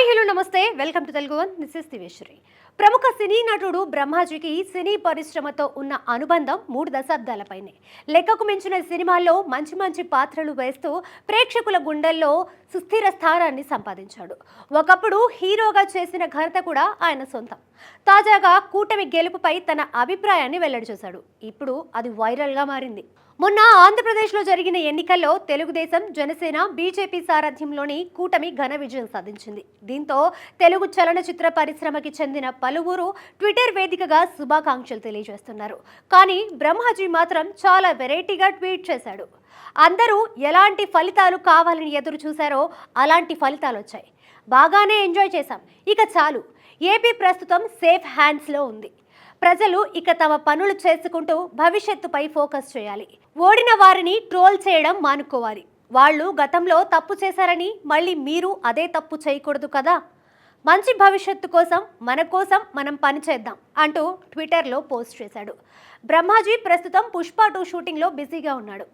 Hello నమస్తే welcome to Telugu one this is Diveshwari. ప్రముఖ cine నటుడు బ్రహ్మాజీకి సినీ పరిశ్రమతో ఉన్న అనుబంధం 3 దశాబ్దాలపైనే. లెక్కకు మించిన సినిమాల్లో మంచి మంచి పాత్రలు వేస్తూ ప్రేక్షకుల గుండెల్లో సుస్థిర స్థానాన్ని సంపాదించాడు. ఒకప్పుడు హీరోగా చేసిన ఘనత కూడా ఆయన సొంతం. తాజాగా కూటమి గెలుపుపై తన అభిప్రాయాన్ని వెల్లడి చేశాడు. ఇప్పుడు అది వైరల్గా మారింది. మొన్న ఆంధ్రప్రదేశ్లో జరిగిన ఎన్నికల్లో తెలుగుదేశం, జనసేన, బీజేపీ సారథ్యంలోని కూటమి ఘన విజయం సాధించింది. దీంతో తెలుగు చలనచిత్ర పరిశ్రమకి చెందిన పలువురు ట్విట్టర్ వేదికగా శుభాకాంక్షలు తెలియజేస్తున్నారు. కానీ బ్రహ్మాజీ మాత్రం చాలా వెరైటీగా ట్వీట్ చేశాడు. అందరూ ఎలాంటి ఫలితాలు కావాలని ఎదురు చూశారో అలాంటి ఫలితాలు వచ్చాయి. బాగానే ఎంజాయ్ చేశాం, ఇక చాలు. ఏపీ ప్రస్తుతం సేఫ్ హ్యాండ్స్లో ఉంది. ప్రజలు ఇక తమ పనులు చేసుకుంటూ భవిష్యత్తుపై ఫోకస్ చేయాలి. ఓడిన వారిని ట్రోల్ చేయడం మానుకోవాలి. వాళ్ళు గతంలో తప్పు చేశారని మళ్ళీ మీరు అదే తప్పు చేయకూడదు కదా. మంచి భవిష్యత్తు కోసం మనం పని చేద్దాం అంటూ ట్విట్టర్లో పోస్ట్ చేశాడు. బ్రహ్మాజీ ప్రస్తుతం పుష్ప 2 షూటింగ్లో బిజీగా ఉన్నాడు.